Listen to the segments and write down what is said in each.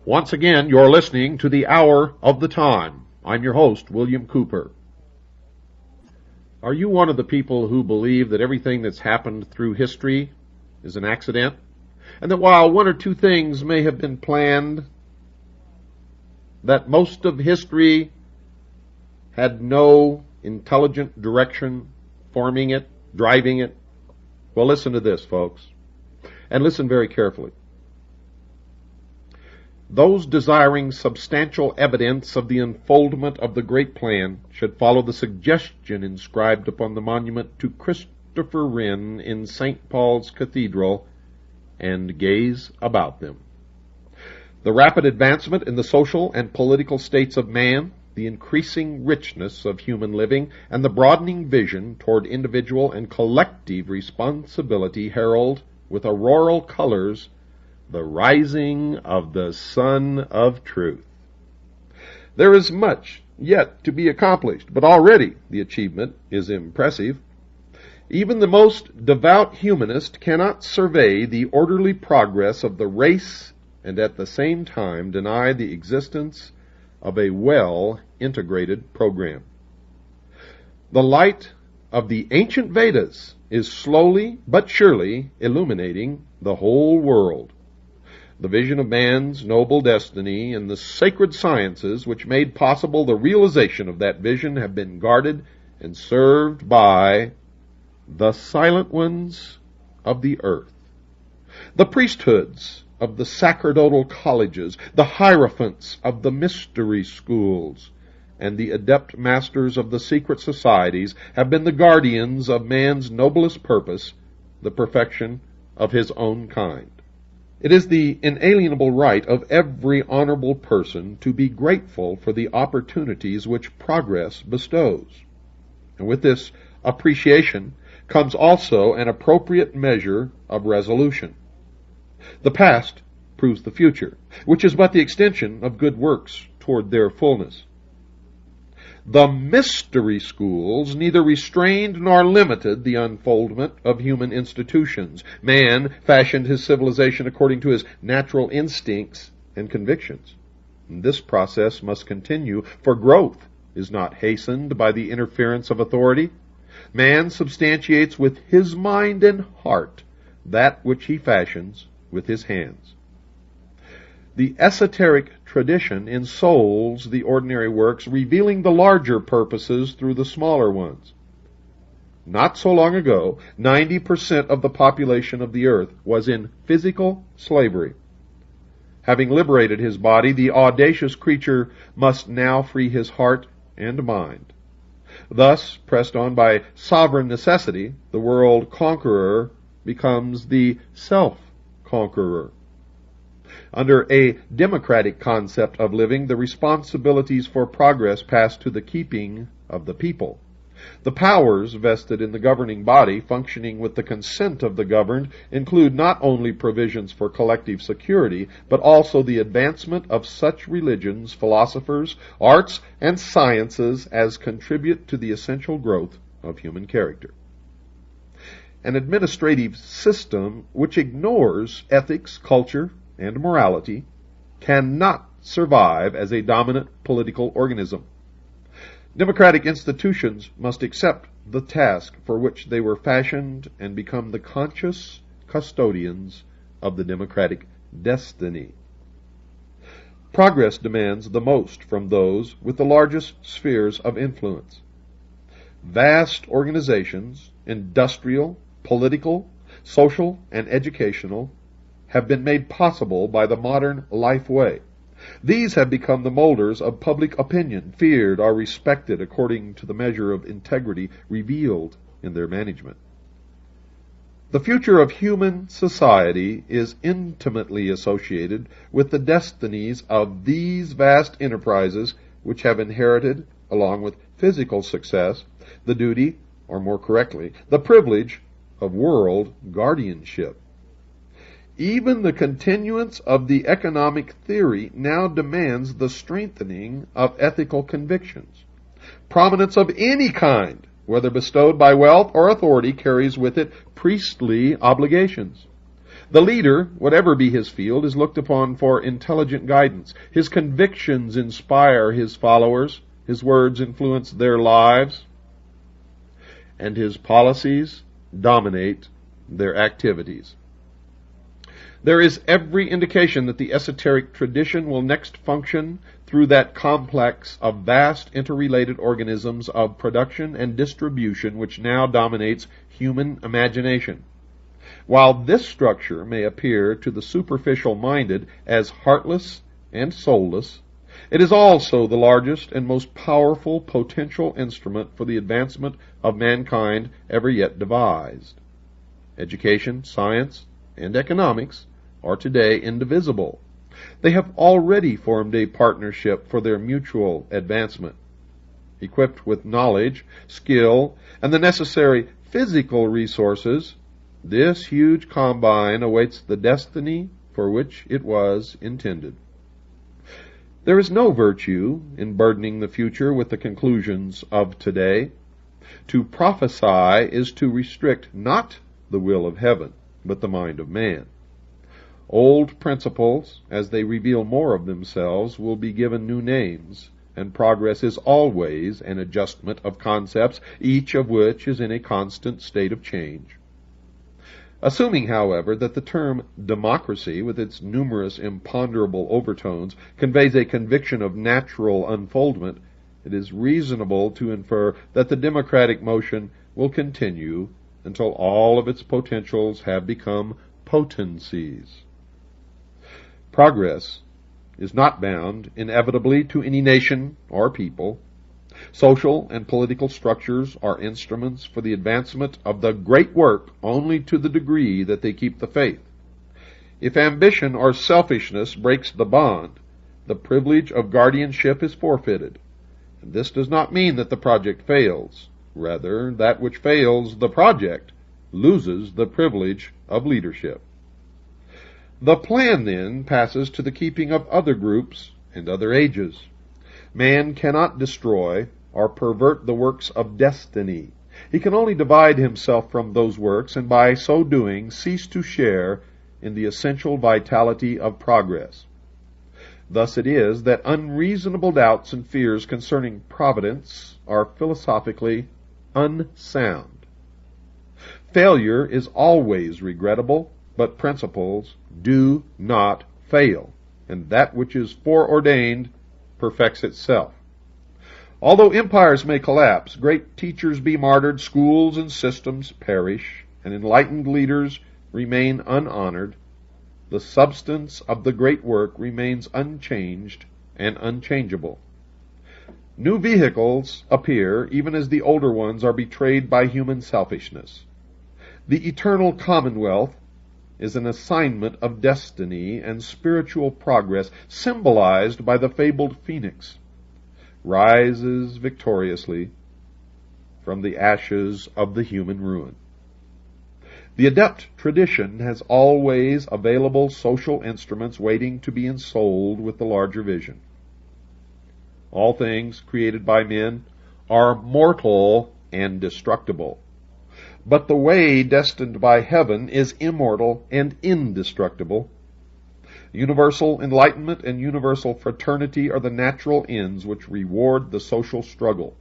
Once again, you're listening to the Hour of the Time. I'm your host, William Cooper. Are you one of the people who believe that everything that's happened through history is an accident? And that while one or two things may have been planned, that most of history had no intelligent direction forming it, driving it? Well, listen to this, folks, and listen very carefully. Those desiring substantial evidence of the unfoldment of the great plan should follow the suggestion inscribed upon the monument to Christopher Wren in St. Paul's Cathedral and gaze about them. The rapid advancement in the social and political states of man, the increasing richness of human living, and the broadening vision toward individual and collective responsibility herald with auroral colors the rising of the Sun of Truth. There is much yet to be accomplished, but already the achievement is impressive. Even the most devout humanist cannot survey the orderly progress of the race and at the same time deny the existence of a well-integrated program. The light of the ancient Vedas is slowly but surely illuminating the whole world. The vision of man's noble destiny and the sacred sciences which made possible the realization of that vision have been guarded and served by the silent ones of the earth, the priesthoods of the sacerdotal colleges, the hierophants of the mystery schools, and the adept masters of the secret societies have been the guardians of man's noblest purpose, the perfection of his own kind. It is the inalienable right of every honorable person to be grateful for the opportunities which progress bestows. And with this appreciation comes also an appropriate measure of resolution. The past proves the future, which is but the extension of good works toward their fullness. The mystery schools neither restrained nor limited the unfoldment of human institutions. Man fashioned his civilization according to his natural instincts and convictions. And this process must continue, for growth is not hastened by the interference of authority. Man substantiates with his mind and heart that which he fashions with his hands. The esoteric tradition ensouls the ordinary works, revealing the larger purposes through the smaller ones. Not so long ago, 90% of the population of the earth was in physical slavery. Having liberated his body, the audacious creature must now free his heart and mind. Thus, pressed on by sovereign necessity, the world conqueror becomes the self-conqueror. Under a democratic concept of living, the responsibilities for progress pass to the keeping of the people. The powers vested in the governing body, functioning with the consent of the governed, include not only provisions for collective security, but also the advancement of such religions, philosophers, arts, and sciences as contribute to the essential growth of human character. An administrative system which ignores ethics, culture, and morality cannot survive as a dominant political organism. Democratic institutions must accept the task for which they were fashioned and become the conscious custodians of the democratic destiny. Progress demands the most from those with the largest spheres of influence. Vast organizations, industrial, political, social, and educational, have been made possible by the modern life way. These have become the molders of public opinion, feared or respected according to the measure of integrity revealed in their management. The future of human society is intimately associated with the destinies of these vast enterprises which have inherited, along with physical success, the duty, or more correctly, the privilege of world guardianship. Even the continuance of the economic theory now demands the strengthening of ethical convictions. Prominence of any kind, whether bestowed by wealth or authority, carries with it priestly obligations. The leader, whatever be his field, is looked upon for intelligent guidance. His convictions inspire his followers, his words influence their lives, and his policies dominate their activities. There is every indication that the esoteric tradition will next function through that complex of vast interrelated organisms of production and distribution which now dominates human imagination. While this structure may appear to the superficial-minded as heartless and soulless, it is also the largest and most powerful potential instrument for the advancement of mankind ever yet devised. Education, science, and economics are today indivisible. They have already formed a partnership for their mutual advancement. Equipped with knowledge, skill, and the necessary physical resources, this huge combine awaits the destiny for which it was intended. There is no virtue in burdening the future with the conclusions of today. To prophesy is to restrict not the will of heaven, but the mind of man. Old principles, as they reveal more of themselves, will be given new names, and progress is always an adjustment of concepts, each of which is in a constant state of change. Assuming, however, that the term democracy, with its numerous imponderable overtones, conveys a conviction of natural unfoldment, it is reasonable to infer that the democratic motion will continue until all of its potentials have become potencies. Progress is not bound inevitably to any nation or people. Social and political structures are instruments for the advancement of the great work only to the degree that they keep the faith. If ambition or selfishness breaks the bond, the privilege of guardianship is forfeited. And this does not mean that the project fails. Rather, that which fails the project loses the privilege of leadership. The plan, then, passes to the keeping of other groups and other ages. Man cannot destroy or pervert the works of destiny. He can only divide himself from those works, and by so doing cease to share in the essential vitality of progress. Thus it is that unreasonable doubts and fears concerning providence are philosophically unsound. Failure is always regrettable, but principles do not fail, and that which is foreordained perfects itself. Although empires may collapse, great teachers be martyred, schools and systems perish, and enlightened leaders remain unhonored, the substance of the great work remains unchanged and unchangeable. New vehicles appear even as the older ones are betrayed by human selfishness. The eternal commonwealth is an assignment of destiny and spiritual progress, symbolized by the fabled phoenix, rises victoriously from the ashes of the human ruin. The adept tradition has always available social instruments waiting to be ensouled with the larger vision. All things created by men are mortal and destructible. But the way destined by heaven is immortal and indestructible. Universal enlightenment and universal fraternity are the natural ends which reward the social struggle.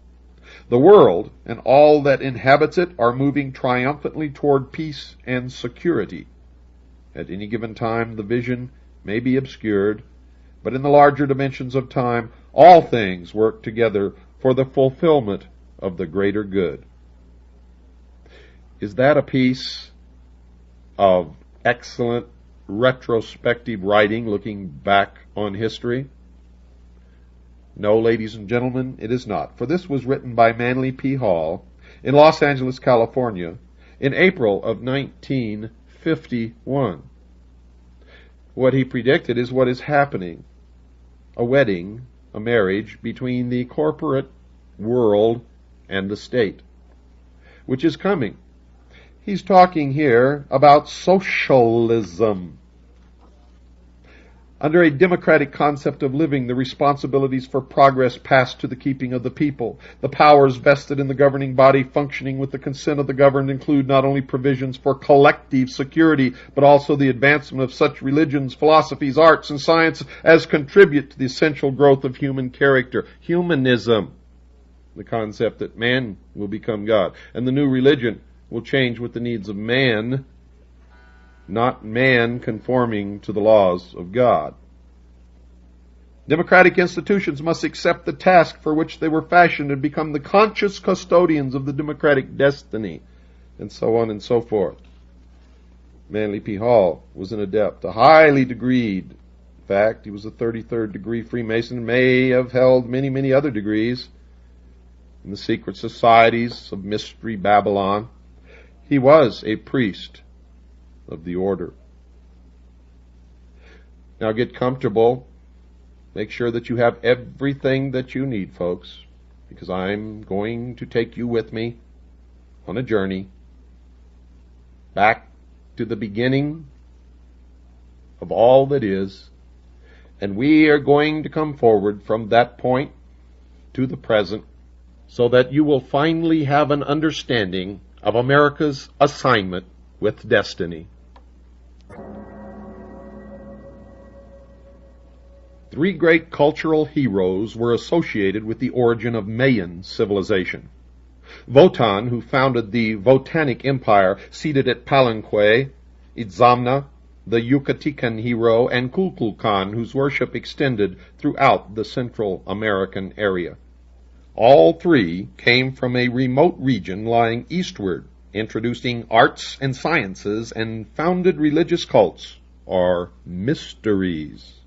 The world and all that inhabits it are moving triumphantly toward peace and security. At any given time the vision may be obscured, but in the larger dimensions of time all things work together for the fulfillment of the greater good. Is that a piece of excellent retrospective writing looking back on history? No, ladies and gentlemen, it is not, for this was written by Manly P. Hall in Los Angeles, California, in April of 1951. What he predicted is what is happening: a wedding, a marriage between the corporate world and the state, which is coming. He's talking here about socialism. Under a democratic concept of living, the responsibilities for progress pass to the keeping of the people. The powers vested in the governing body functioning with the consent of the governed include not only provisions for collective security, but also the advancement of such religions, philosophies, arts, and science as contribute to the essential growth of human character. Humanism, the concept that man will become God. And the new religion will change with the needs of man, not man conforming to the laws of God. Democratic institutions must accept the task for which they were fashioned and become the conscious custodians of the democratic destiny, and so on and so forth. Manly P. Hall was an adept, a highly degreed. In fact, he was a 33rd degree Freemason, may have held many, many other degrees in the secret societies of Mystery Babylon. He was a priest of the order. Now get comfortable. Make sure that you have everything that you need, folks, because I'm going to take you with me on a journey back to the beginning of all that is, and we are going to come forward from that point to the present so that you will finally have an understanding of America's assignment with destiny. Three great cultural heroes were associated with the origin of Mayan civilization. Wotan, who founded the Votanic Empire, seated at Palenque; Itzamna, the Yucatecan hero; and Kukulkan, whose worship extended throughout the Central American area. All three came from a remote region lying eastward, introducing arts and sciences and founded religious cults, or mysteries.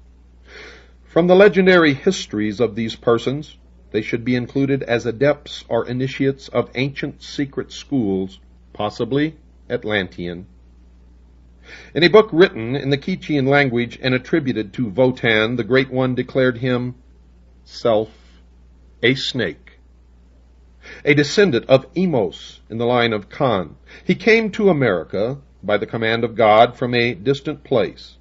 From the legendary histories of these persons, they should be included as adepts or initiates of ancient secret schools, possibly Atlantean. In a book written in the Quichean language and attributed to Wotan, the Great One declared himself a snake, a descendant of Emos in the line of Khan. He came to America by the command of God from a distant place.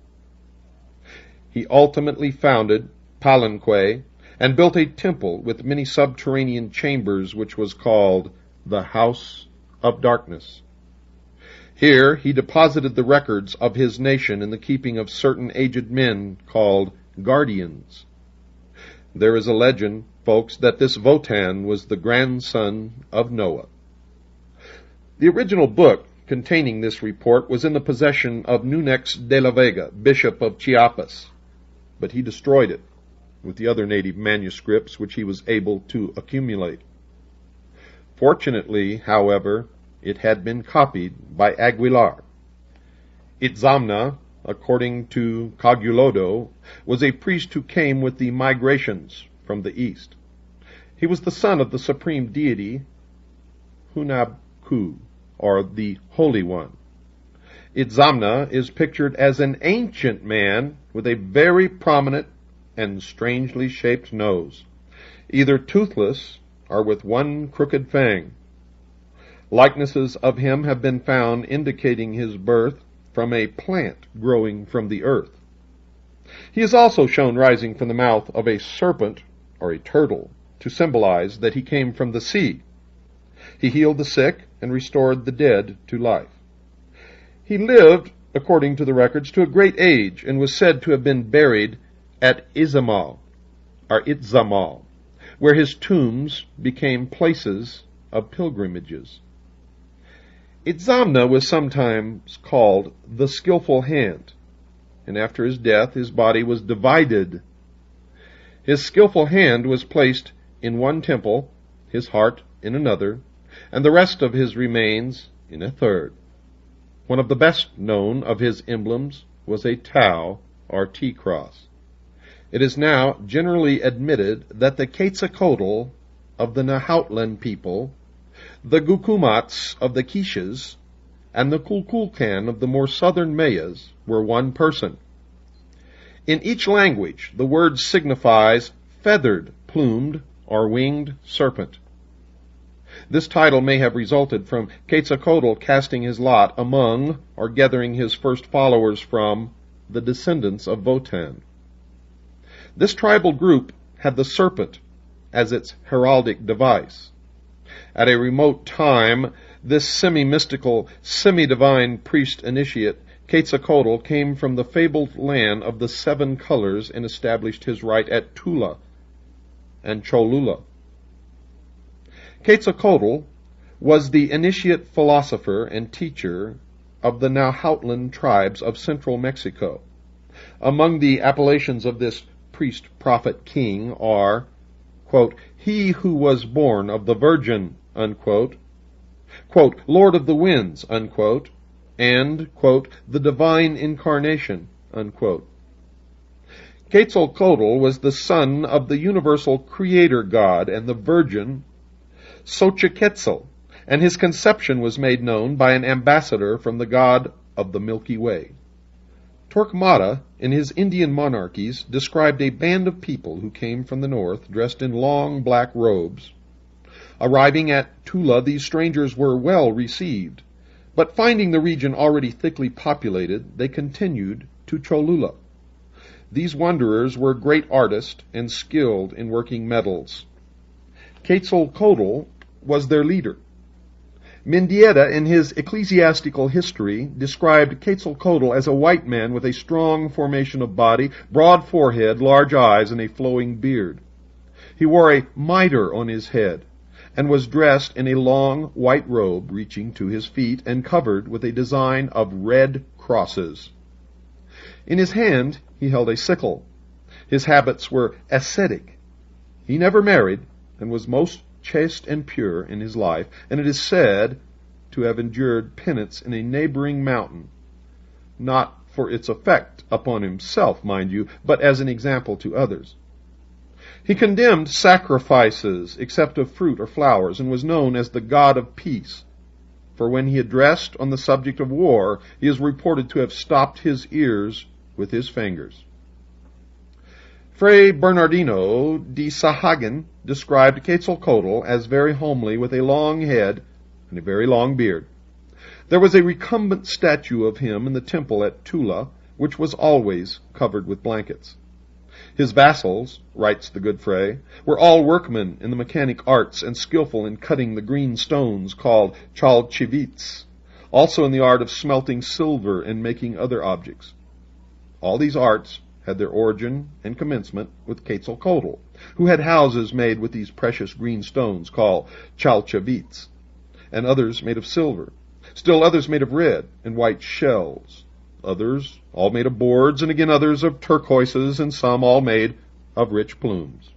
He ultimately founded Palenque and built a temple with many subterranean chambers, which was called the House of Darkness. Here he deposited the records of his nation in the keeping of certain aged men called guardians. There is a legend, folks, that this Wotan was the grandson of Noah. The original book containing this report was in the possession of Nunex de la Vega, Bishop of Chiapas, but he destroyed it with the other native manuscripts which he was able to accumulate. Fortunately, however, it had been copied by Aguilar. Itzamna, according to Cagulodo, was a priest who came with the migrations from the east. He was the son of the supreme deity Hunabku, or the Holy One. Itzamna is pictured as an ancient man with a very prominent and strangely shaped nose, either toothless or with one crooked fang. Likenesses of him have been found indicating his birth from a plant growing from the earth. He is also shown rising from the mouth of a serpent or a turtle to symbolize that he came from the sea. He healed the sick and restored the dead to life. He lived, according to the records, to a great age and was said to have been buried at Izamal, or Itzamal, where his tombs became places of pilgrimages. Itzamna was sometimes called the skillful hand, and after his death his body was divided. His skillful hand was placed in one temple, his heart in another, and the rest of his remains in a third. One of the best known of his emblems was a Tau, or T-cross. It is now generally admitted that the Quetzalcoatl of the Nahuatl people, the Gukumats of the Quiches, and the Kukulkan of the more southern Mayas were one person. In each language, the word signifies feathered, plumed, or winged serpent. This title may have resulted from Quetzalcoatl casting his lot among, or gathering his first followers from, the descendants of Wotan. This tribal group had the serpent as its heraldic device. At a remote time, this semi-mystical, semi-divine priest initiate, Quetzalcoatl, came from the fabled land of the seven colors and established his right at Tula and Cholula. Quetzalcoatl was the initiate philosopher and teacher of the Nahuatl tribes of central Mexico. Among the appellations of this priest, prophet, king are, quote, he who was born of the Virgin, unquote, quote, Lord of the winds, unquote, and, quote, the divine incarnation, unquote. Quetzalcoatl was the son of the universal creator god and the Virgin Xochiquetzal, and his conception was made known by an ambassador from the god of the Milky Way. Torquemada, in his Indian Monarchies, described a band of people who came from the north, dressed in long black robes. Arriving at Tula, these strangers were well received, but finding the region already thickly populated, they continued to Cholula. These wanderers were great artists and skilled in working metals. Quetzalcoatl was their leader. Mendieta, in his Ecclesiastical History, described Quetzalcoatl as a white man with a strong formation of body, broad forehead, large eyes, and a flowing beard. He wore a mitre on his head, and was dressed in a long white robe reaching to his feet and covered with a design of red crosses. In his hand he held a sickle. His habits were ascetic. He never married, and was most chaste and pure in his life, and it is said to have endured penance in a neighboring mountain, not for its effect upon himself, mind you, but as an example to others. He condemned sacrifices, except of fruit or flowers, and was known as the god of peace, for when he addressed on the subject of war, he is reported to have stopped his ears with his fingers. Fray Bernardino de Sahagun described Quetzalcoatl as very homely, with a long head and a very long beard. There was a recumbent statue of him in the temple at Tula, which was always covered with blankets. His vassals, writes the good Fray, were all workmen in the mechanic arts and skillful in cutting the green stones called chalchivits, also in the art of smelting silver and making other objects. All these arts had their origin and commencement with Quetzalcoatl, who had houses made with these precious green stones called chalchivits, and others made of silver, still others made of red and white shells, others all made of boards, and again others of turquoises, and some all made of rich plumes.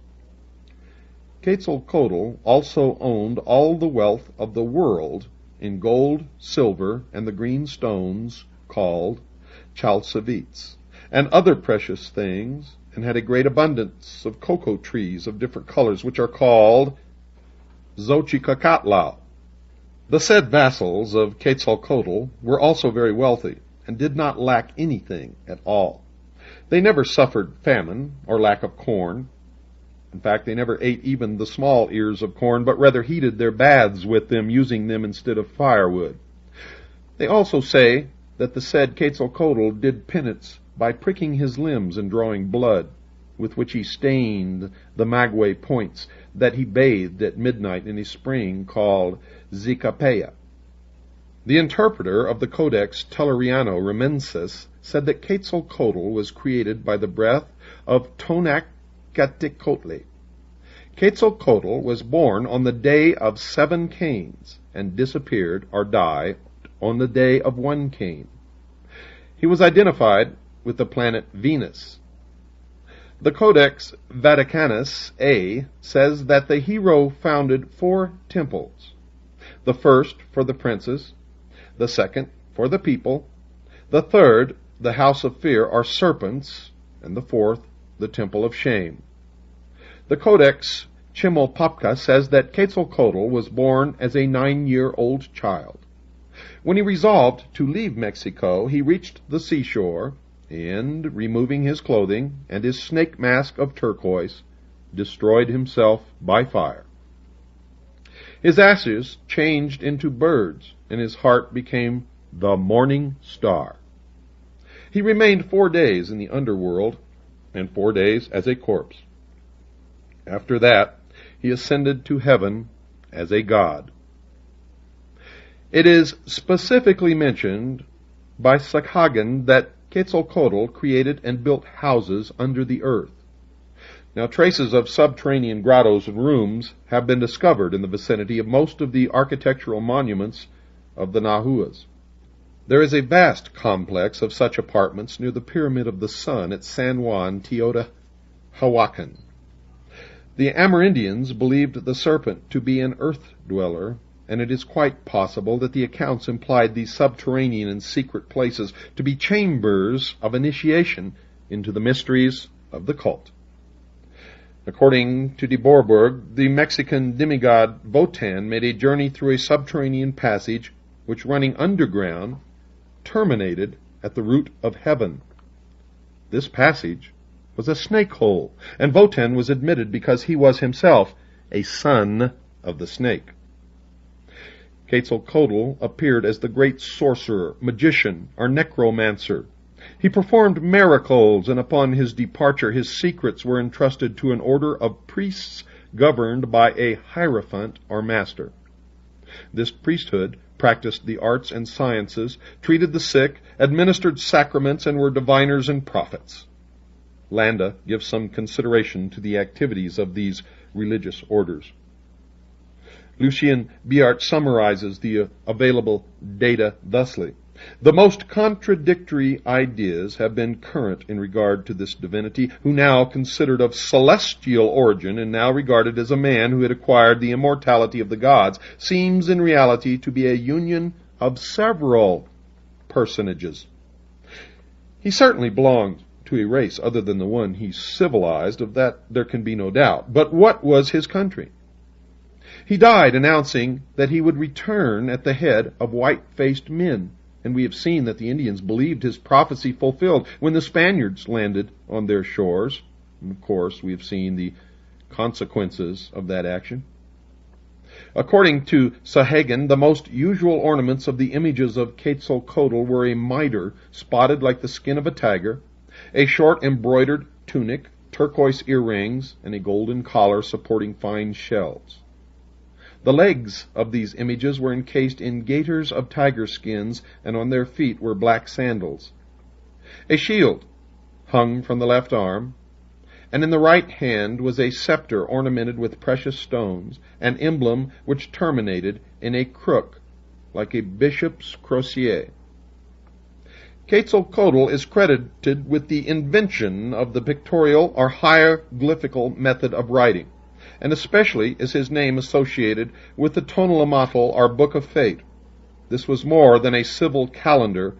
Quetzalcoatl also owned all the wealth of the world in gold, silver, and the green stones called chalchivits, and other precious things, and had a great abundance of cocoa trees of different colors, which are called Xochicacatlau. The said vassals of Quetzalcoatl were also very wealthy, and did not lack anything at all. They never suffered famine or lack of corn. In fact, they never ate even the small ears of corn, but rather heated their baths with them, using them instead of firewood. They also say that the said Quetzalcoatl did penance by pricking his limbs and drawing blood, with which he stained the maguey points, that he bathed at midnight in a spring called Zicapaya. The interpreter of the Codex Telluriano Remensis said that Quetzalcoatl was created by the breath of Tonacatecotli. Quetzalcoatl was born on the day of 7 Cains, and disappeared or died on the day of 1 Cain. He was identified with the planet Venus. The Codex Vaticanus A says that the hero founded 4 temples, the first for the princes, the second for the people, the third, the house of fear, or serpents, and the fourth, the temple of shame. The Codex Chimalpopoca says that Quetzalcoatl was born as a 9-year-old child. When he resolved to leave Mexico, he reached the seashore, and, removing his clothing and his snake mask of turquoise, destroyed himself by fire. His ashes changed into birds, and his heart became the morning star. He remained 4 days in the underworld, and 4 days as a corpse. After that, he ascended to heaven as a god. It is specifically mentioned by Sakhagan that Quetzalcoatl created and built houses under the earth. Now, traces of subterranean grottos and rooms have been discovered in the vicinity of most of the architectural monuments of the Nahuas. There is a vast complex of such apartments near the Pyramid of the Sun at San Juan, Teotihuacan. The Amerindians believed the serpent to be an earth dweller, and it is quite possible that the accounts implied these subterranean and secret places to be chambers of initiation into the mysteries of the cult. According to de Bourbourg, the Mexican demigod Votan made a journey through a subterranean passage which, running underground, terminated at the root of heaven. This passage was a snake hole, and Votan was admitted because he was himself a son of the snake. Quetzalcoatl appeared as the great sorcerer, magician, or necromancer. He performed miracles, and upon his departure his secrets were entrusted to an order of priests governed by a hierophant or master. This priesthood practiced the arts and sciences, treated the sick, administered sacraments, and were diviners and prophets. Landa gives some consideration to the activities of these religious orders. Lucien Biart summarizes the available data thusly. The most contradictory ideas have been current in regard to this divinity, who now considered of celestial origin and now regarded as a man who had acquired the immortality of the gods, seems in reality to be a union of several personages. He certainly belonged to a race other than the one he civilized, of that there can be no doubt. But what was his country? He died announcing that he would return at the head of white-faced men, and we have seen that the Indians believed his prophecy fulfilled when the Spaniards landed on their shores. And of course, we have seen the consequences of that action. According to Sahagan, the most usual ornaments of the images of Quetzalcoatl were a mitre spotted like the skin of a tiger, a short embroidered tunic, turquoise earrings, and a golden collar supporting fine shells. The legs of these images were encased in gaiters of tiger skins, and on their feet were black sandals. A shield hung from the left arm, and in the right hand was a scepter ornamented with precious stones, an emblem which terminated in a crook, like a bishop's crosier. Quetzalcoatl is credited with the invention of the pictorial or hieroglyphical method of writing, and especially is his name associated with the Tonalamatl, or Book of Fate. This was more than a civil calendar,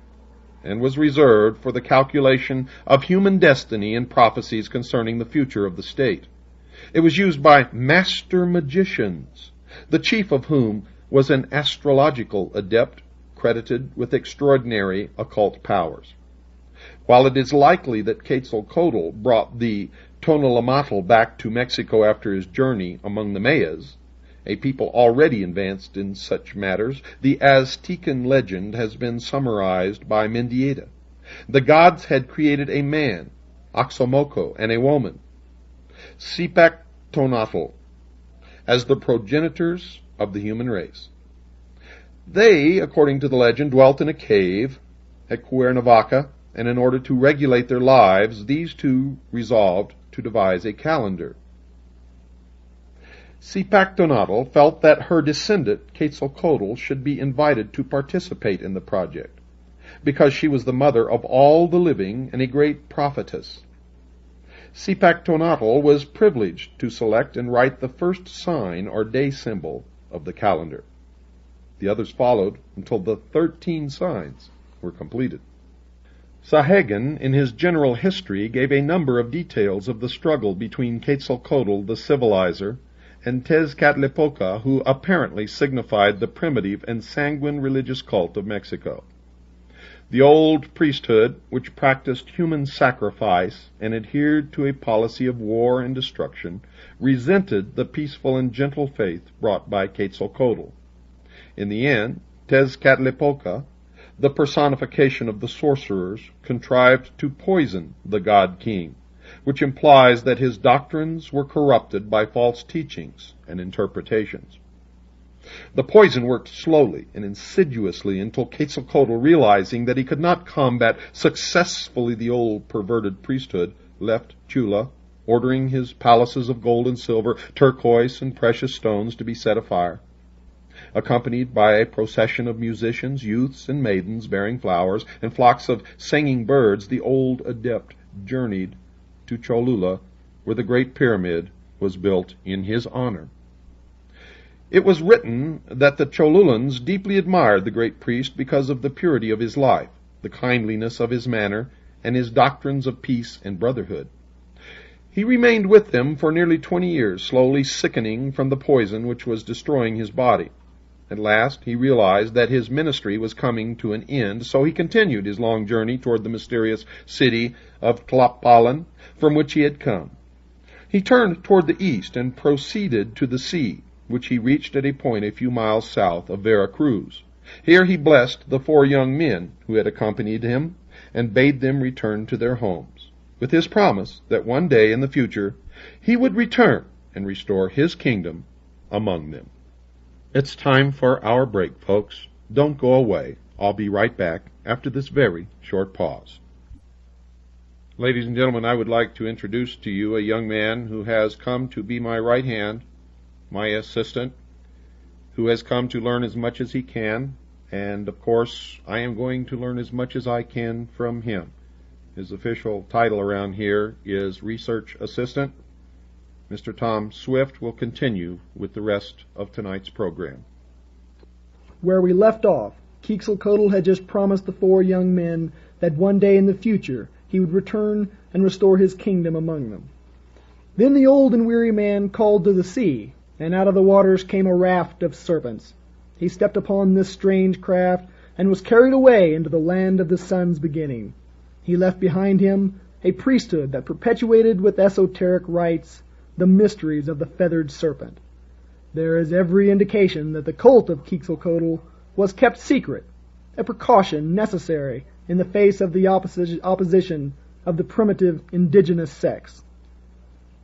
and was reserved for the calculation of human destiny and prophecies concerning the future of the state. It was used by master magicians, the chief of whom was an astrological adept credited with extraordinary occult powers. While it is likely that Quetzalcoatl brought the Tonalamatl back to Mexico after his journey among the Mayas, a people already advanced in such matters, the Aztecan legend has been summarized by Mendieta. The gods had created a man, Oxomoco, and a woman, Zipactonatl, as the progenitors of the human race. They, according to the legend, dwelt in a cave at Cuernavaca, and in order to regulate their lives, these two resolved to devise a calendar. Zipactonatl felt that her descendant, Quetzalcoatl, should be invited to participate in the project, because she was the mother of all the living and a great prophetess. Zipactonatl was privileged to select and write the first sign or day symbol of the calendar. The others followed until the 13 signs were completed. Sahagan, in his general history, gave a number of details of the struggle between Quetzalcoatl, the civilizer, and Tezcatlipoca, who apparently signified the primitive and sanguine religious cult of Mexico. The old priesthood, which practiced human sacrifice and adhered to a policy of war and destruction, resented the peaceful and gentle faith brought by Quetzalcoatl. In the end, Tezcatlipoca, the personification of the sorcerers, contrived to poison the god-king, which implies that his doctrines were corrupted by false teachings and interpretations. The poison worked slowly and insidiously until Quetzalcoatl, realizing that he could not combat successfully the old perverted priesthood, left Chula, ordering his palaces of gold and silver, turquoise and precious stones to be set afire. Accompanied by a procession of musicians, youths, and maidens bearing flowers, and flocks of singing birds, the old adept journeyed to Cholula, where the Great Pyramid was built in his honor. It was written that the Cholulans deeply admired the great priest because of the purity of his life, the kindliness of his manner, and his doctrines of peace and brotherhood. He remained with them for nearly 20 years, slowly sickening from the poison which was destroying his body. At last he realized that his ministry was coming to an end, so he continued his long journey toward the mysterious city of Tlapalan, from which he had come. He turned toward the east and proceeded to the sea, which he reached at a point a few miles south of Vera Cruz. Here he blessed the 4 young men who had accompanied him, and bade them return to their homes, with his promise that one day in the future he would return and restore his kingdom among them. It's time for our break, folks. Don't go away. I'll be right back after this very short pause. Ladies and gentlemen, I would like to introduce to you a young man who has come to be my right hand, my assistant, who has come to learn as much as he can, and of course I am going to learn as much as I can from him. His official title around here is Research Assistant. Mr. Tom Swift will continue with the rest of tonight's program. Where we left off, Quetzalcoatl had just promised the 4 young men that one day in the future he would return and restore his kingdom among them. Then the old and weary man called to the sea, and out of the waters came a raft of serpents. He stepped upon this strange craft and was carried away into the land of the sun's beginning. He left behind him a priesthood that perpetuated with esoteric rites the mysteries of the feathered serpent. There is every indication that the cult of Quetzalcoatl was kept secret, a precaution necessary in the face of the opposition of the primitive indigenous sects.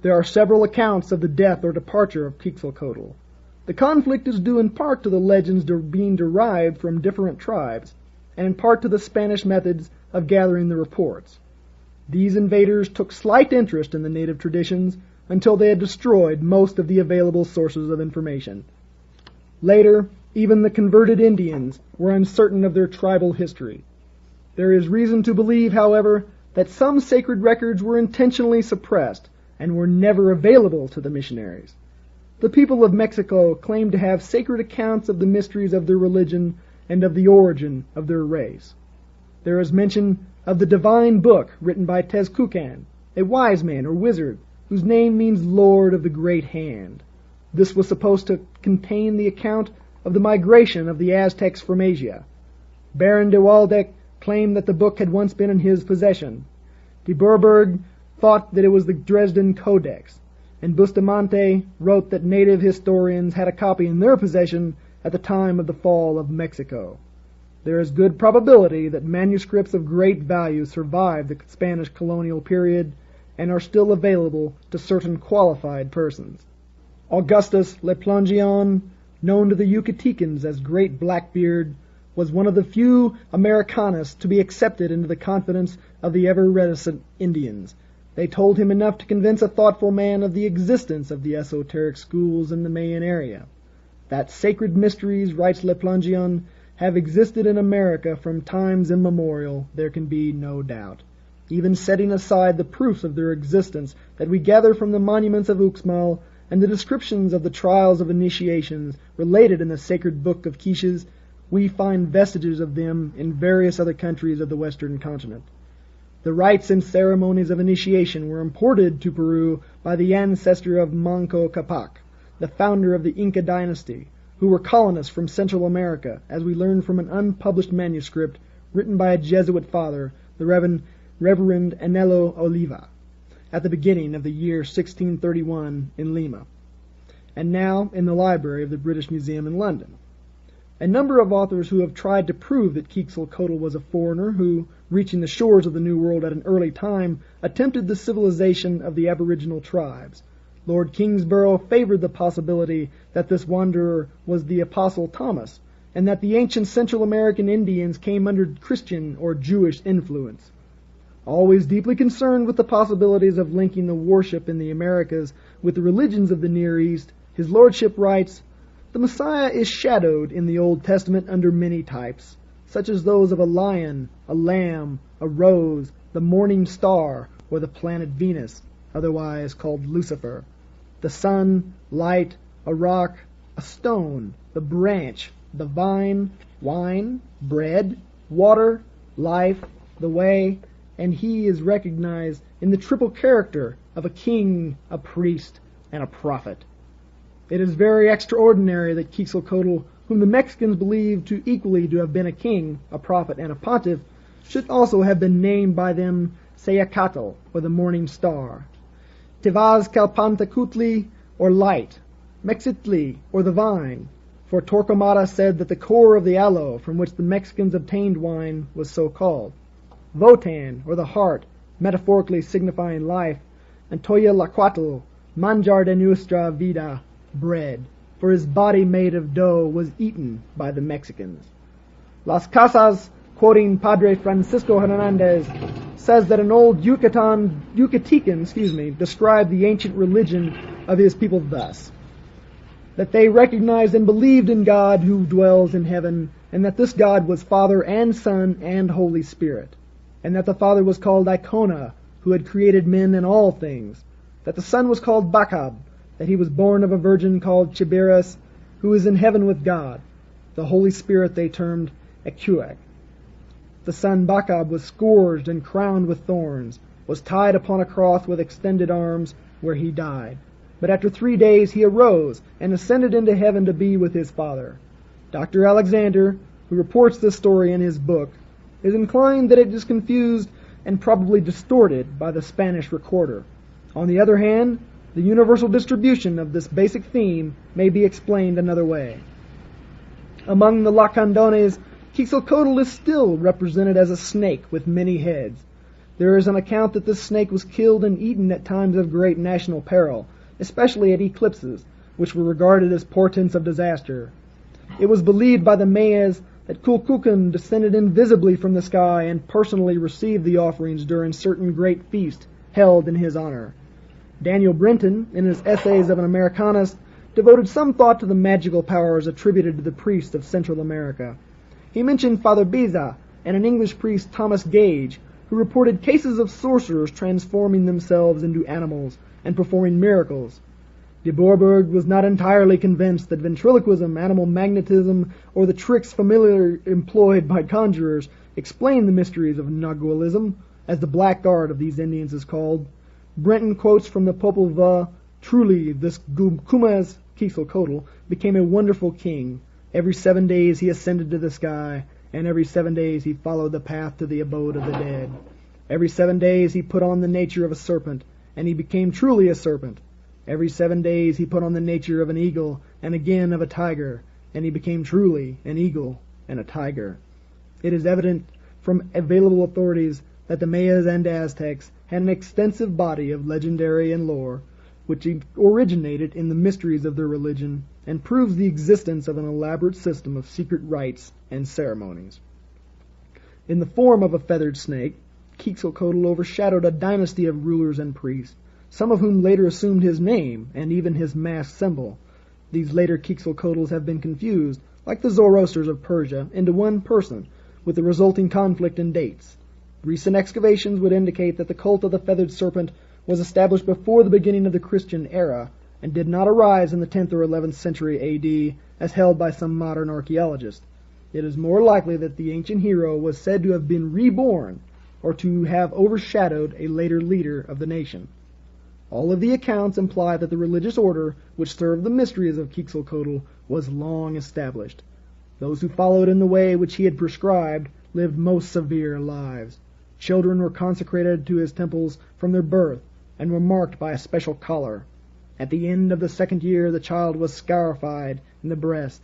There are several accounts of the death or departure of Quetzalcoatl. The conflict is due in part to the legends being derived from different tribes, and in part to the Spanish methods of gathering the reports. These invaders took slight interest in the native traditions until they had destroyed most of the available sources of information. Later, even the converted Indians were uncertain of their tribal history. There is reason to believe, however, that some sacred records were intentionally suppressed and were never available to the missionaries. The people of Mexico claim to have sacred accounts of the mysteries of their religion and of the origin of their race. There is mention of the divine book written by Tezcucan, a wise man or wizard whose name means Lord of the Great Hand. This was supposed to contain the account of the migration of the Aztecs from Asia. Baron de Waldeck claimed that the book had once been in his possession. De Bourbourg thought that it was the Dresden Codex, and Bustamante wrote that native historians had a copy in their possession at the time of the fall of Mexico. There is good probability that manuscripts of great value survived the Spanish colonial period and are still available to certain qualified persons. Augustus Le Plongeon, known to the Yucatecans as Great Blackbeard, was one of the few Americanists to be accepted into the confidence of the ever-reticent Indians. They told him enough to convince a thoughtful man of the existence of the esoteric schools in the Mayan area. That sacred mysteries, writes Le Plongeon, have existed in America from times immemorial, there can be no doubt. Even setting aside the proofs of their existence that we gather from the monuments of Uxmal and the descriptions of the trials of initiations related in the sacred book of Quiches, we find vestiges of them in various other countries of the western continent. The rites and ceremonies of initiation were imported to Peru by the ancestor of Manco Capac, the founder of the Inca dynasty, who were colonists from Central America, as we learn from an unpublished manuscript written by a Jesuit father, the Reverend Anelo Oliva, at the beginning of the year 1631 in Lima, and now in the library of the British Museum in London. A number of authors who have tried to prove that Quetzalcoatl was a foreigner who, reaching the shores of the New World at an early time, attempted the civilization of the aboriginal tribes. Lord Kingsborough favored the possibility that this wanderer was the Apostle Thomas, and that the ancient Central American Indians came under Christian or Jewish influence. Always deeply concerned with the possibilities of linking the worship in the Americas with the religions of the Near East, his lordship writes, "The Messiah is shadowed in the Old Testament under many types, such as those of a lion, a lamb, a rose, the morning star, or the planet Venus, otherwise called Lucifer, the sun, light, a rock, a stone, the branch, the vine, wine, bread, water, life, the way, and he is recognized in the triple character of a king, a priest, and a prophet. It is very extraordinary that Quetzalcoatl, whom the Mexicans believe to equally to have been a king, a prophet, and a pontiff, should also have been named by them Sayacatl, or the morning star, Tezcatlipoca, or light, Mexitli, or the vine, for Torquemada said that the core of the aloe from which the Mexicans obtained wine was so called, Votan, or the heart, metaphorically signifying life, and Toyalaquatl, manjar de nuestra vida, bread, for his body made of dough was eaten by the Mexicans. Las Casas, quoting Padre Francisco Hernandez, says that an old Yucatecan described the ancient religion of his people thus: that they recognized and believed in God who dwells in heaven, and that this God was Father and Son and Holy Spirit, and that the Father was called Icona, who had created men and all things, that the Son was called Bacab, that he was born of a virgin called Chibiras, who is in heaven with God. The Holy Spirit they termed Echuac. The son Bacab was scourged and crowned with thorns, was tied upon a cross with extended arms, where he died. But after 3 days he arose and ascended into heaven to be with his Father. Dr. Alexander, who reports this story in his book, is inclined that it is confused and probably distorted by the Spanish recorder. On the other hand, the universal distribution of this basic theme may be explained another way. Among the Lacandones, Quetzalcoatl is still represented as a snake with many heads. There is an account that this snake was killed and eaten at times of great national peril, especially at eclipses, which were regarded as portents of disaster. It was believed by the Mayas that Kulkukan descended invisibly from the sky and personally received the offerings during certain great feasts held in his honor. Daniel Brinton, in his Essays of an Americanist, devoted some thought to the magical powers attributed to the priests of Central America. He mentioned Father Beza and an English priest, Thomas Gage, who reported cases of sorcerers transforming themselves into animals and performing miracles. De Boerberg was not entirely convinced that ventriloquism, animal magnetism, or the tricks familiarly employed by conjurers explain the mysteries of Nagualism, as the black art of these Indians is called. Brenton quotes from the Popol Vuh, "Truly, this Kumas Quetzalcoatl became a wonderful king. Every 7 days he ascended to the sky, and every 7 days he followed the path to the abode of the dead. Every 7 days he put on the nature of a serpent, and he became truly a serpent. Every 7 days he put on the nature of an eagle, and again of a tiger, and he became truly an eagle and a tiger." It is evident from available authorities that the Mayas and Aztecs had an extensive body of legendary and lore, which originated in the mysteries of their religion, and proves the existence of an elaborate system of secret rites and ceremonies. In the form of a feathered snake, Quetzalcoatl overshadowed a dynasty of rulers and priests, some of whom later assumed his name and even his masked symbol. These later Quetzalcoatls have been confused, like the Zoroasters of Persia, into one person, with the resulting conflict in dates. Recent excavations would indicate that the cult of the feathered serpent was established before the beginning of the Christian era, and did not arise in the 10th or 11th century A.D., as held by some modern archaeologists. It is more likely that the ancient hero was said to have been reborn, or to have overshadowed a later leader of the nation. All of the accounts imply that the religious order which served the mysteries of Quetzalcoatl was long established. Those who followed in the way which he had prescribed lived most severe lives. Children were consecrated to his temples from their birth, and were marked by a special collar. At the end of the 2nd year the child was scarified in the breast.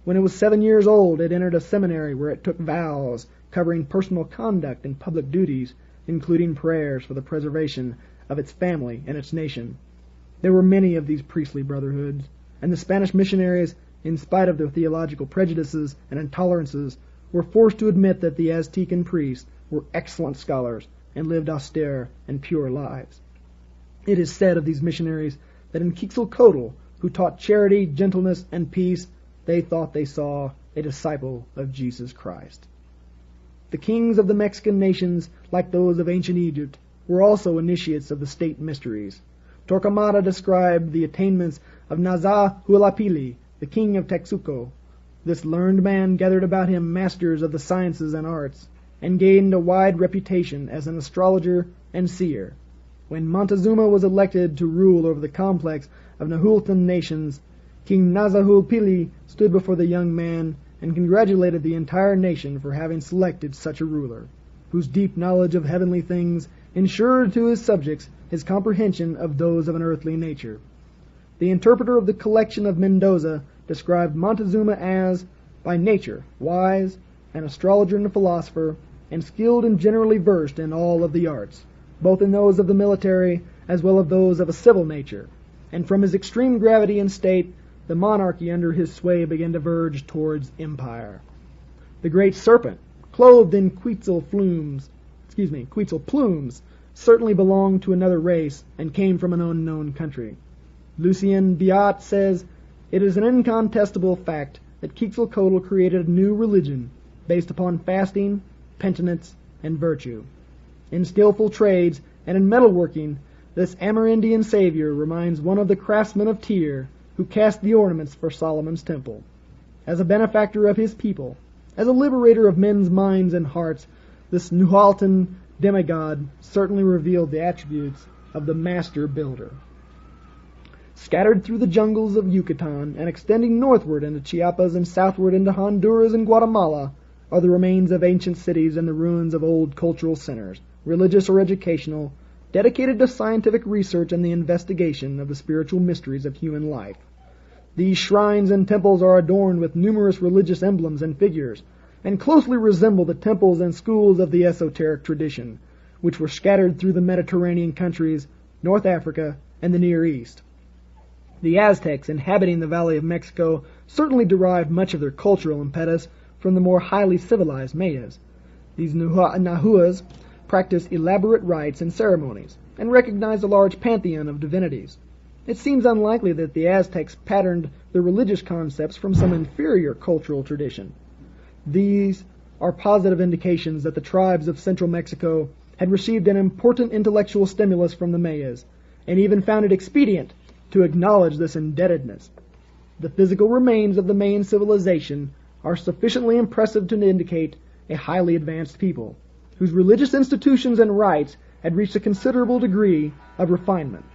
When it was 7 years old, it entered a seminary where it took vows covering personal conduct and public duties, including prayers for the preservation of its family and its nation. There were many of these priestly brotherhoods, and the Spanish missionaries, in spite of their theological prejudices and intolerances, were forced to admit that the Aztecan priests were excellent scholars and lived austere and pure lives. It is said of these missionaries that in Quetzalcoatl, who taught charity, gentleness, and peace, they thought they saw a disciple of Jesus Christ. The kings of the Mexican nations, like those of ancient Egypt, were also initiates of the state mysteries. Torquemada described the attainments of Naza-Hualapili, the king of Texuco. This learned man gathered about him masters of the sciences and arts, and gained a wide reputation as an astrologer and seer. When Montezuma was elected to rule over the complex of Nahuatl nations, King Naza-Hualapili stood before the young man and congratulated the entire nation for having selected such a ruler, whose deep knowledge of heavenly things ensured to his subjects his comprehension of those of an earthly nature. The interpreter of the collection of Mendoza described Montezuma as, by nature, wise, an astrologer and a philosopher, and skilled and generally versed in all of the arts, both in those of the military as well as those of a civil nature, and from his extreme gravity and state, the monarchy under his sway began to verge towards empire. The great serpent, clothed in Quetzal plumes, certainly belonged to another race and came from an unknown country. Lucien Biot says, "It is an incontestable fact that Quetzalcoatl created a new religion based upon fasting, penitence, and virtue. In skillful trades and in metalworking, this Amerindian savior reminds one of the craftsmen of Tyre who cast the ornaments for Solomon's temple. As a benefactor of his people, as a liberator of men's minds and hearts, this Nahuatl demigod certainly revealed the attributes of the master builder." Scattered through the jungles of Yucatan and extending northward into Chiapas and southward into Honduras and Guatemala are the remains of ancient cities and the ruins of old cultural centers, religious or educational, dedicated to scientific research and the investigation of the spiritual mysteries of human life. These shrines and temples are adorned with numerous religious emblems and figures, and closely resemble the temples and schools of the esoteric tradition, which were scattered through the Mediterranean countries, North Africa, and the Near East. The Aztecs inhabiting the Valley of Mexico certainly derived much of their cultural impetus from the more highly civilized Mayas. These Nahuas practiced elaborate rites and ceremonies, and recognized a large pantheon of divinities. It seems unlikely that the Aztecs patterned their religious concepts from some inferior cultural tradition. These are positive indications that the tribes of central Mexico had received an important intellectual stimulus from the Mayas, and even found it expedient to acknowledge this indebtedness. The physical remains of the Mayan civilization are sufficiently impressive to indicate a highly advanced people, whose religious institutions and rites had reached a considerable degree of refinement.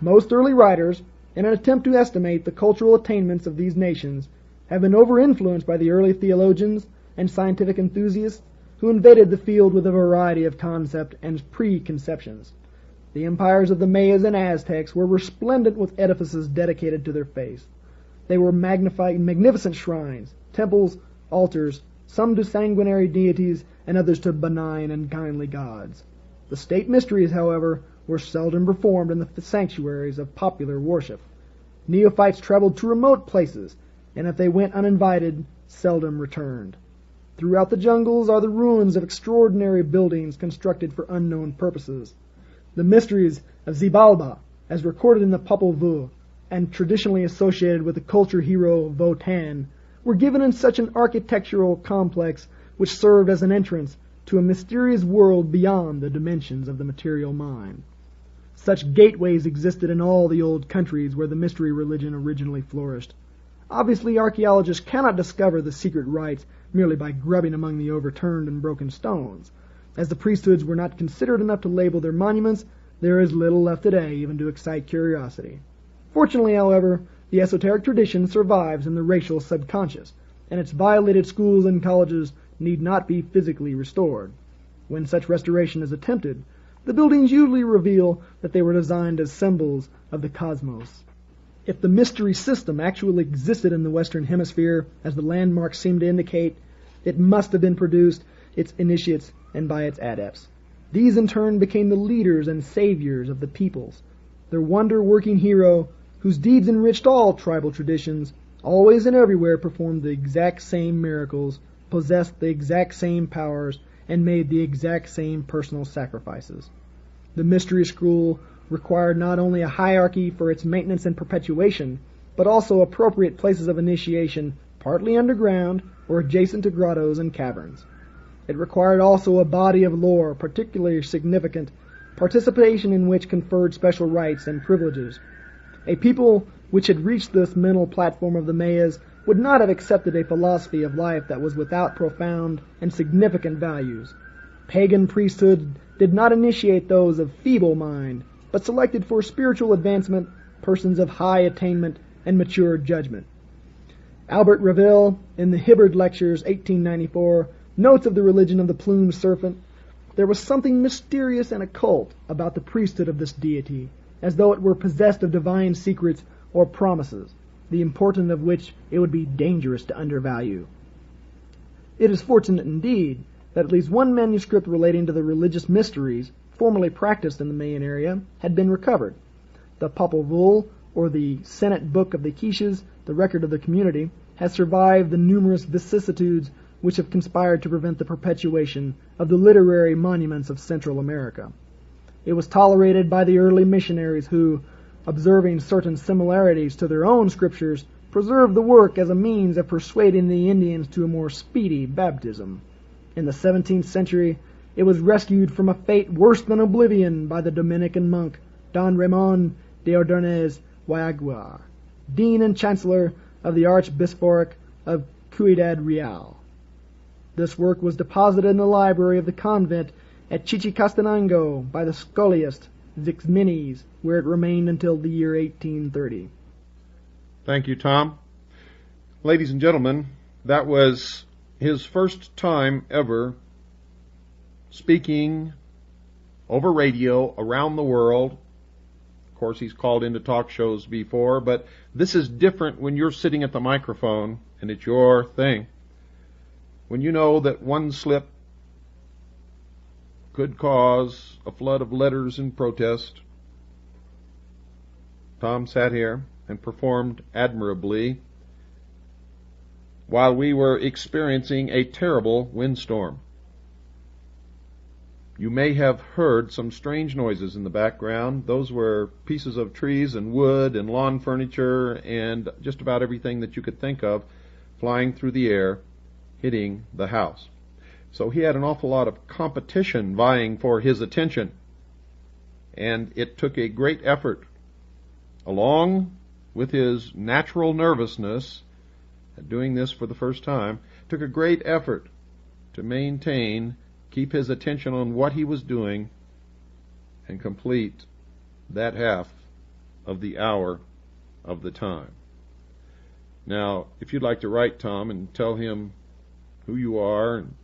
Most early writers, in an attempt to estimate the cultural attainments of these nations, have been over-influenced by the early theologians and scientific enthusiasts who invaded the field with a variety of concept and preconceptions. The empires of the Mayas and Aztecs were resplendent with edifices dedicated to their faith. They were magnificent shrines, temples, altars, some to sanguinary deities and others to benign and kindly gods. The state mysteries, however, were seldom performed in the sanctuaries of popular worship. Neophytes traveled to remote places, and if they went uninvited, seldom returned. Throughout the jungles are the ruins of extraordinary buildings constructed for unknown purposes. The mysteries of Xibalba, as recorded in the Popol Vuh, and traditionally associated with the culture hero Votan, were given in such an architectural complex which served as an entrance to a mysterious world beyond the dimensions of the material mind. Such gateways existed in all the old countries where the mystery religion originally flourished. Obviously, archaeologists cannot discover the secret rites merely by grubbing among the overturned and broken stones. As the priesthoods were not considered enough to label their monuments, there is little left today even to excite curiosity. Fortunately, however, the esoteric tradition survives in the racial subconscious, and its violated schools and colleges need not be physically restored. When such restoration is attempted, the buildings usually reveal that they were designed as symbols of the cosmos. If the mystery system actually existed in the Western Hemisphere, as the landmarks seem to indicate, it must have been produced its initiates and by its adepts. These in turn became the leaders and saviors of the peoples. Their wonder-working hero, whose deeds enriched all tribal traditions, always and everywhere performed the exact same miracles, possessed the exact same powers, and made the exact same personal sacrifices. The mystery school required not only a hierarchy for its maintenance and perpetuation, but also appropriate places of initiation, partly underground or adjacent to grottos and caverns. It required also a body of lore particularly significant, participation in which conferred special rights and privileges. A people which had reached this mental platform of the Mayas would not have accepted a philosophy of life that was without profound and significant values. Pagan priesthood did not initiate those of feeble mind, but selected for spiritual advancement persons of high attainment and mature judgment. Albert Reville, in the Hibbard Lectures, 1894, notes of the religion of the plumed serpent, there was something mysterious and occult about the priesthood of this deity, as though it were possessed of divine secrets or promises, the importance of which it would be dangerous to undervalue. It is fortunate indeed that at least one manuscript relating to the religious mysteries formerly practiced in the Mayan area had been recovered. The Popol Vuh, or the Senate Book of the Quiches, the record of the community, has survived the numerous vicissitudes which have conspired to prevent the perpetuation of the literary monuments of Central America. It was tolerated by the early missionaries who, observing certain similarities to their own scriptures, preserved the work as a means of persuading the Indians to a more speedy baptism. In the 17th century, it was rescued from a fate worse than oblivion by the Dominican monk Don Ramon de Ordonez Guayagua, Dean and Chancellor of the Archbishopric of Ciudad Real. This work was deposited in the library of the convent at Chichicastenango by the scholiast Zixmenes, where it remained until the year 1830. Thank you, Tom. Ladies and gentlemen, that was his first time ever speaking over radio around the world. Of course, he's called into talk shows before, but this is different when you're sitting at the microphone and it's your thing. When you know that one slip could cause a flood of letters in protest, Tom sat here and performed admirably while we were experiencing a terrible windstorm. You may have heard some strange noises in the background. Those were pieces of trees and wood and lawn furniture and just about everything that you could think of flying through the air, hitting the house. So he had an awful lot of competition vying for his attention, and it took a great effort, along with his natural nervousness at doing this for the first time, took a great effort to keep his attention on what he was doing and complete that half of the hour of the time. Now, if you'd like to write Tom and tell him who you are and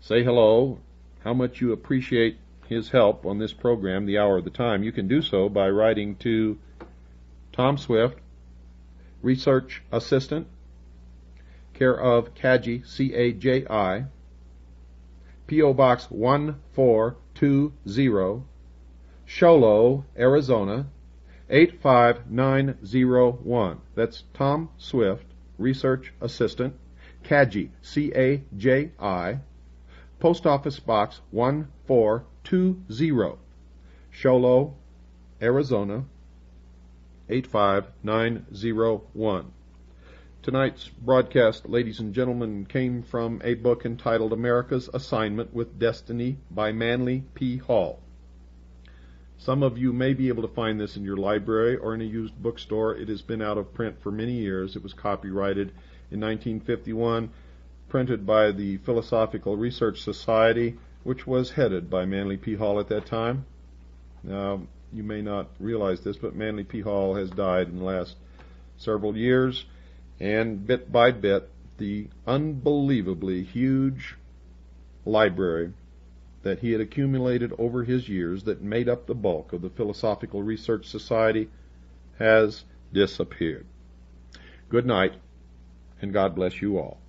say hello, how much you appreciate his help on this program, The Hour of the Time, you can do so by writing to Tom Swift, Research Assistant, care of Caji, C-A-J-I, P.O. Box 1420, Sholo, Arizona, 85901. That's Tom Swift, Research Assistant, Caji, C-A-J-I, Post Office Box 1420, Sholo, Arizona, 85901. Tonight's broadcast, ladies and gentlemen, came from a book entitled America's Assignment with Destiny by Manly P. Hall. Some of you may be able to find this in your library or in a used bookstore. It has been out of print for many years. It was copyrighted in 1951, printed by the Philosophical Research Society, which was headed by Manly P. Hall at that time. Now, you may not realize this, but Manly P. Hall has died in the last several years, and bit by bit, the unbelievably huge library that he had accumulated over his years that made up the bulk of the Philosophical Research Society has disappeared. Good night, and God bless you all.